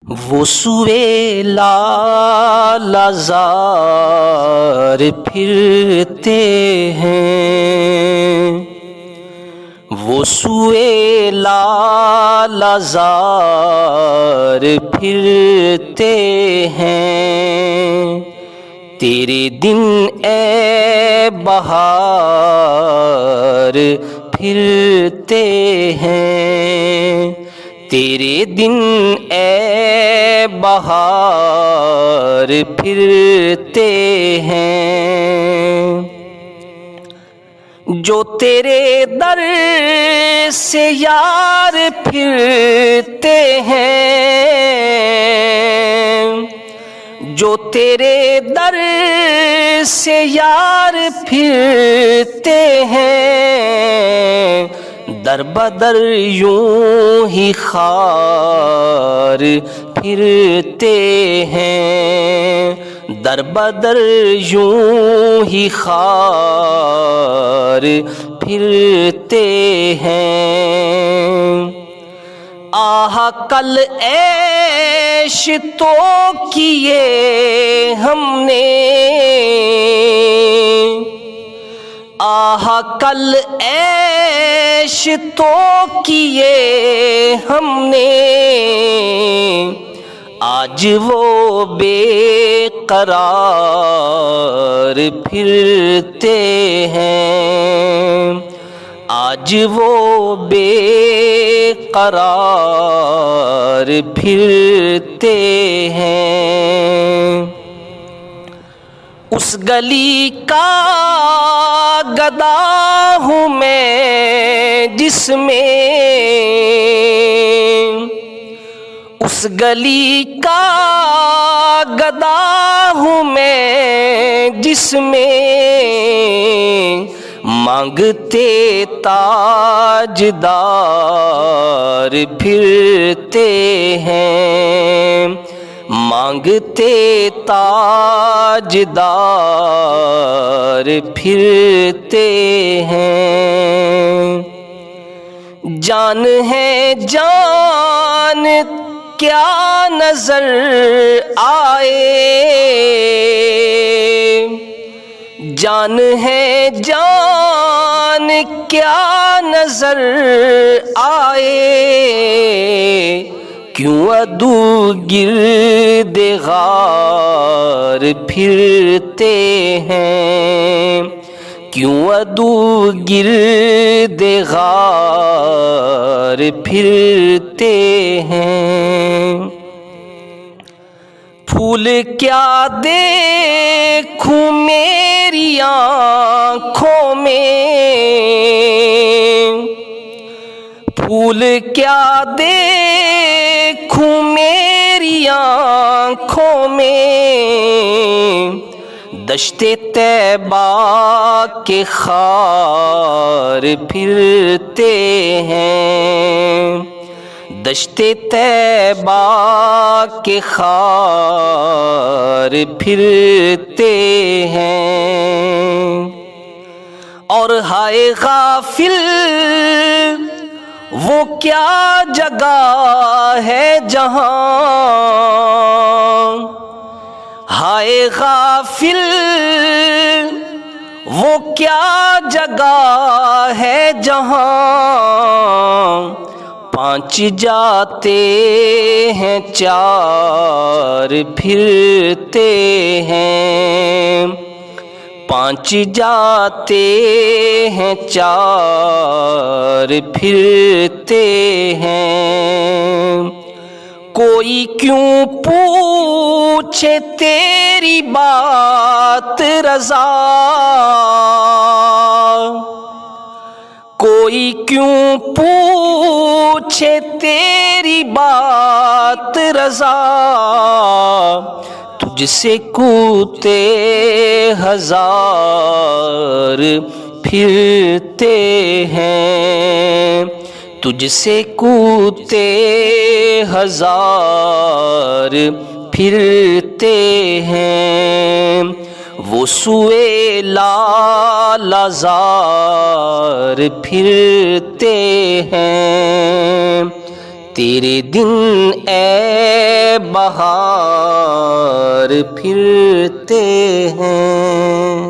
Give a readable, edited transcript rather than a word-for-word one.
وہ سوئے لال زار پھرتے ہیں، وہ سوئے لال زار پھرتے ہیں، تیرے دن اے بہار پھرتے ہیں، تیرے دن اے بہار پھرتے ہیں، جو تیرے در سے یار پھرتے ہیں، جو تیرے در سے یار پھرتے ہیں، در بدر یوں ہی خار پھرتے ہیں، در بدر یوں ہی خار پھرتے ہیں۔ آہ کل عیش تو کیے ہم نے، آہ کل عیش تو کیے ہم نے، آج وہ بے قرار پھرتے ہیں، آج وہ بے قرار پھرتے ہیں۔ اس گلی کا گدا ہوں میں جس میں، اس گلی کا گدا ہوں میں جس میں، مانگتے تاجدار پھرتے ہیں، مانگتے تاجدار پھرتے ہیں۔ جان ہے جان کیا نظر آئے، جان ہے جان کیا نظر آئے، کیوں عدو گرد غار پھرتے ہیں، کیوں عدو گرد غار پھرتے ہیں۔ پھول کیا دیکھوں میری آنکھوں میں، پھول کیا دیکھوں میری آنکھوں میں، دشت طیبہ کے خار پھرتے ہیں، دشت طیبہ کے خار پھرتے ہیں۔ اور ہائے غافل وہ کیا جگہ ہے جہاں، ہائے غافل وہ کیا جگہ ہے جہاں، پانچ جاتے ہیں چار پھرتے ہیں، پانچ جاتے ہیں چار پھرتے ہیں۔ کوئی کیوں پوچھے تیری بات رضا، کوئی کیوں پوچھے تیری بات رضا، تجھ سے کوتے ہزار پھرتے ہیں، تجھ سے کوتے ہزار پھرتے ہیں، وہ سوئے لال زار پھرتے ہیں، تیرے دن اے بہار پھرتے ہیں۔